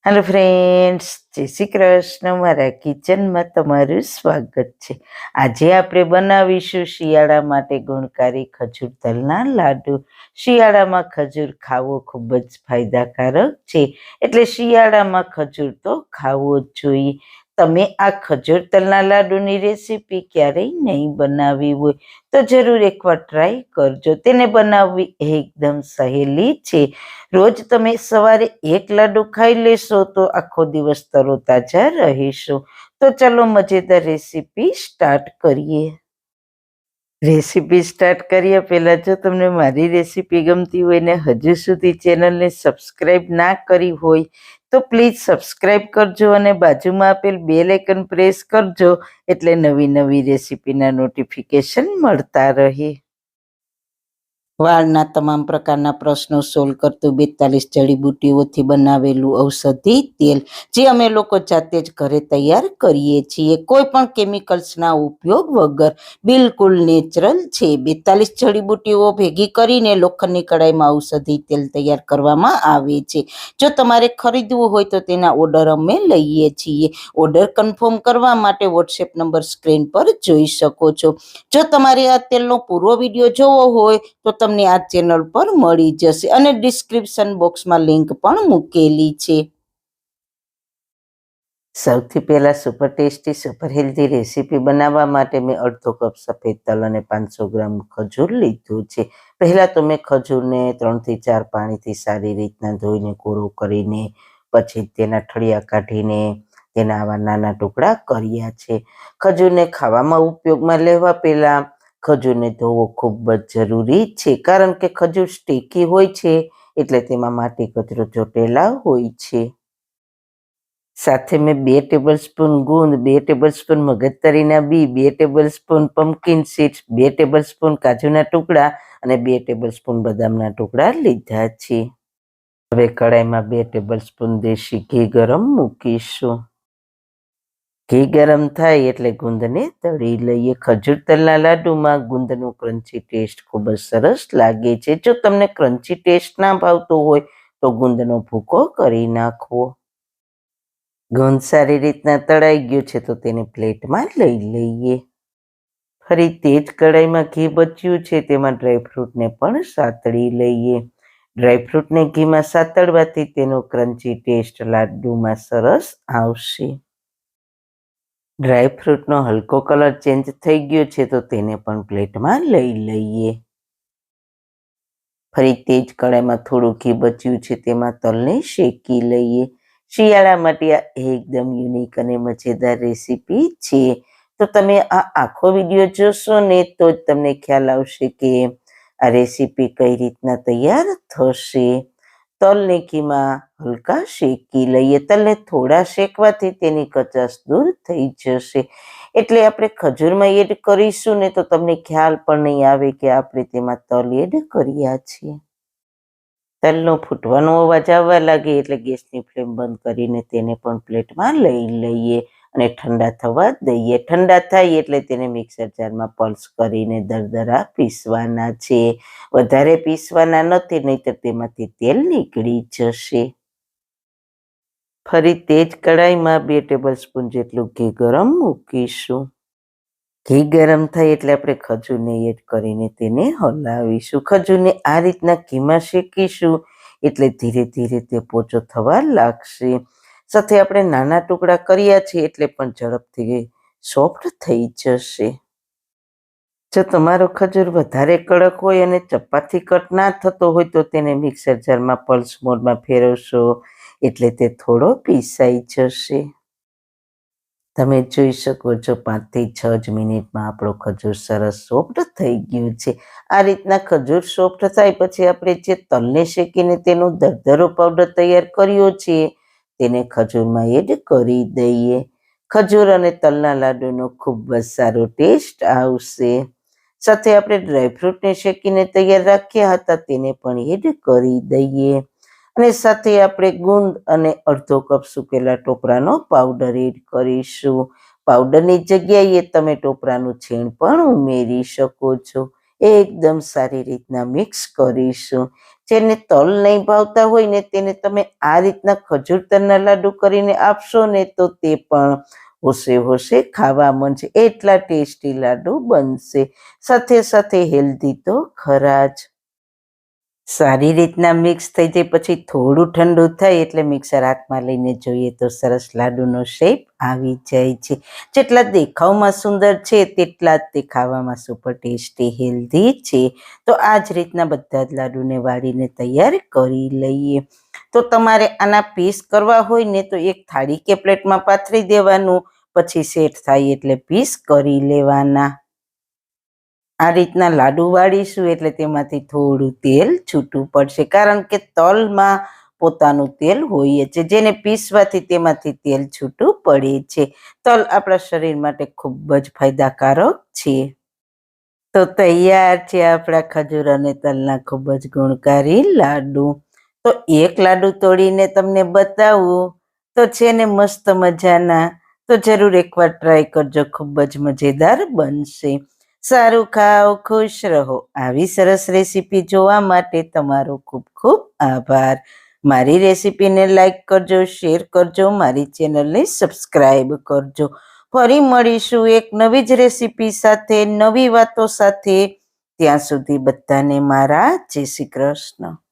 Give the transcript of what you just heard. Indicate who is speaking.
Speaker 1: Hello friends, જય શ્રી કૃષ્ણ. મારા કિચનમાં તમારું સ્વાગત છે. આજે આપણે બનાવીશું શિયાળા માટે ગુણકારી ખજૂર તલના લાડુ. શિયાળામાં ખજૂર ખાવો ખૂબ જ ફાયદાકારક છે, એટલે શિયાળામાં ખજૂર તો ખાવો જ જોઈએ. તમે આ ખજૂર તલના લાડુની રેસીપી ક્યારેય નહીં બનાવી હોય તો જરૂર એકવાર ટ્રાય કરજો. તેને બનાવવી એકદમ સહેલી છે. રોજ તમે સવારે એક લાડુ ખાઈ લેશો તો આખો દિવસ તરોતાજા રહીશો. તો ચલો મજેદાર રેસીપી સ્ટાર્ટ કરીએ. રેસીપી સ્ટાર્ટ કર્યા પહેલા જો તમને મારી રેસીપી ગમતી હોય ને હજુ સુધી ચેનલને સબસ્ક્રાઇબ ના કરી હોય તો પ્લીઝ સબસ્ક્રાઇબ કરજો અને બાજુમાં આપેલ બેલ આઇકન પ્રેસ કરજો, એટલે નવી નવી રેસીપીના નોટિફિકેશન મળતા રહે. વાળના તમામ પ્રકારના પ્રશ્નો સોલ્વ કરતું 42 જડીબુટ્ટીઓથી બનાવેલું ઔષધિ તેલ, જે અમે લોકો જાતે જ ઘરે તૈયાર કરીએ છીએ, કોઈ પણ કેમિકલ્સના ઉપયોગ વગર, બિલકુલ નેચરલ છે. 42 જડીબુટ્ટીઓ ભેગી કરીને લોખંડની કડાઈમાં ઔષધિ તેલ તૈયાર કરવામાં આવે છે. જો તમારે ખરીદવું હોય તો તેના ઓર્ડર અમે લઈએ છીએ. ઓર્ડર કન્ફર્મ કરવા માટે વોટ્સએપ નંબર સ્ક્રીન પર જોઈ શકો છો. જો તમારે આ તેલનો પૂરો વિડીયો જોવો હોય તો તમને આ ચેનલ પર મળી જશે અને ડિસ્ક્રિપ્શન બોક્સમાં લિંક પણ મૂકેલી છે. સૌથી પહેલા super tasty super healthy recipe બનાવવા માટે મેં અડધો કપ સફેદ તલ અને 500 ગ્રામ ખજૂર લીધું છે. પહેલા તો મેં ખજૂરને 3 થી 4 પાણીથી સારી રીતના ધોઈને કોરો કરીને પછી તેના ઠળિયા કાઢીને તેના આવા નાના ટુકડા કર્યા છે. ખજૂરને ખાવામાં ઉપયોગમાં લેવા પહેલા ખજૂરને ધોવો ખૂબ જ જરૂરી છે, કારણ કે ખજૂર સ્ટીકી હોય છે, એટલે તેમાં માટી કચરો ચોટેલા હોય છે. સાથે મેં 2 ટેબલસ્પૂન ગુંદ, 2 ટેબલસ્પૂન મગજતરીના બી, 2 ટેબલસ્પૂન પમ્પકિન સીડ્સ, 2 ટેબલસ્પૂન કાજુના ટુકડા અને 2 ટેબલસ્પૂન બદામના ટુકડા લીધા છે. હવે કડાઈમાં 2 ટેબલસ્પૂન દેશી ઘી ગરમ મૂકીશું. ઘી ગરમ થાય એટલે ગુંદને તળી લઈએ. ખજૂર તલના લાડુમાં ગુંદનો ક્રન્ચી ટેસ્ટ ખૂબ જ સરસ લાગે છે. જો તમને ક્રન્ચી ટેસ્ટ ના ભાવતો હોય તો ગુંદનો ભૂકો કરી નાખવો. ગુંદ સારી રીતના તળાઈ ગયું છે તો તેને પ્લેટમાં લઈ લઈએ. ફરી તે જ કડાઈમાં ઘી બચ્યું છે તેમાં ડ્રાયફ્રૂટને પણ સાતળી લઈએ. ડ્રાયફ્રૂટને ઘીમાં સાતળવાથી તેનો ક્રન્ચી ટેસ્ટ લાડુમાં સરસ આવશે. ડ્રાયફ્રૂટનો હલકો કલર ચેન્જ થઈ ગયો છે તો તેને પણ પ્લેટમાં લઈ લઈએ. ફરી તે જ કડાઈમાં થોડું ઘી બચ્યું છે તેમાં તલને શેકી લઈએ. શિયાળા માટે આ એકદમ યુનિક અને મજેદાર રેસીપી છે. તો તમે આ આખો વિડીયો જોશો ને તો જ તમને ખ્યાલ આવશે કે આ રેસીપી કઈ રીતના તૈયાર થશે. તલને ઘીમાં હલકા શેકી લઈએ. તલને થોડા શેકવાથી તેની કચાશ દૂર થઈ જશે. એટલે આપણે ખજૂરમાં એડ કરીશું ને તો તમને ખ્યાલ પણ નહીં આવે કે આપણે તેમાં તલ એડ કર્યા છે. તલનો ફૂટવાનો અવાજ આવવા લાગે એટલે ગેસની ફ્લેમ બંધ કરીને તેને પણ પ્લેટમાં લઈ લઈએ અને ઠંડા થવા દઈએ. ઠંડા થાય એટલે તેને મિક્સર જારમાં પલ્સ કરીને દરદરા પીસવાના છે. વધારે પીસવાના નથી, નહીંતર તેમાંથી તેલ નીકળી જશે. ફરી તે જ કડાઈમાં 2 ટેબલસ્પૂન જેટલું ઘી ગરમ મૂકીશું. ઘી ગરમ થાય એટલે આપણે ખજૂરને એડ કરીને તેને હલાવીશું. ખજૂરને આ રીતના ઘીમાં શેકીશું એટલે ધીરે ધીરે તે પોચો થવા લાગશે. સાથે આપણે નાના ટુકડા કર્યા છે એટલે પણ ઝડપથી સોફ્ટ થઈ જશે. જો તમારો ખજૂર વધારે કડક હોય અને ચપાતી કટ ના થતો હોય તો તેને મિક્સર જારમાં પલ્સ મોડમાં ફેરવશો એટલે તે થોડો પીસાઈ જશે. તમે જોઈ શકો છો 5 થી 6 જ મિનિટમાં આપણો ખજૂર સરસ સોફ્ટ થઈ ગયું છે. આ રીતના ખજૂર સોફ્ટ થાય પછી આપણે જે તલને શેકીને તેનો દરદરો પાવડર તૈયાર કર્યો છે તેને ખજૂરમાં એડ કરી દઈએ. ખજૂર અને તલના લાડુનો ખૂબ જ સારો ટેસ્ટ આવશે. સાથે આપણે ડ્રાયફ્રૂટને શેકીને તૈયાર રાખ્યા હતા તેને પણ એડ કરી દઈએ અને સાથે આપણે ગુંદ અને અડધો કપ સૂકેલા ટોપરાનો પાવડર એડ કરીશું. પાવડરની જગ્યાએ તમે ટોપરાનું છીણ પણ ઉમેરી શકો છો. એકદમ સારી રીતના મિક્સ કરીશું. જેને તલ નહીં ભાવતા હોય ને તેને તમે આ રીતના ખજૂર તલના લાડુ કરીને આપશો ને તો તે પણ હોશે હોશે ખાવા મળશે. એટલા ટેસ્ટી લાડુ બનશે, સાથે સાથે હેલ્ધી તો ખરા જ. સારી રીતના મિક્સ થઈ જાય પછી થોડું ઠંડુ થાય એટલે મિક્સર હાથમાં લઈને જોઈએ તો સરસ લાડુનો શેપ આવી જાય છે. જેટલા દેખાવમાં સુંદર છે તેટલા જ તે ખાવામાં સુપર ટેસ્ટી હેલ્ધી છે. તો આ જ રીતના બધા જ લાડુને વાળીને તૈયાર કરી લઈએ. તો તમારે આના પીસ કરવા હોય ને તો એક થાળી કે પ્લેટમાં પાથરી દેવાનું, પછી સેટ થાય એટલે પીસ કરી લેવાના. આ રીતના લાડુ વાળીશું એટલે તેમાંથી થોડું તેલ છૂટું પડશે, કારણ કે તલમાં પોતાનું તેલ હોય છે, જેને પીસવાથી તેમાંથી તેલ છૂટું પડે છે. તલ આપણા શરીર માટે ખૂબ જ ફાયદાકારક છે. તો તૈયાર છે આપણા ખજૂર અને તલના ખૂબ જ ગુણકારી લાડુ. તો એક લાડુ તોડીને તમને બતાવું તો છે ને મસ્ત મજાના. તો જરૂર એકવાર ટ્રાય કરજો, ખૂબ જ મજેદાર બનશે. સારું ખાઓ, ખુશ રહો. આવી સરસ રેસીપી જોવા માટે તમારો ખૂબ ખૂબ આભાર. મારી રેસીપીને લાઈક કરજો, શેર કરજો, મારી ચેનલને સબસ્ક્રાઈબ કરજો. ફરી મળીશું એક નવી જ રેસીપી સાથે, નવી વાતો સાથે. ત્યાં સુધી બધાને મારા જય શ્રી કૃષ્ણ.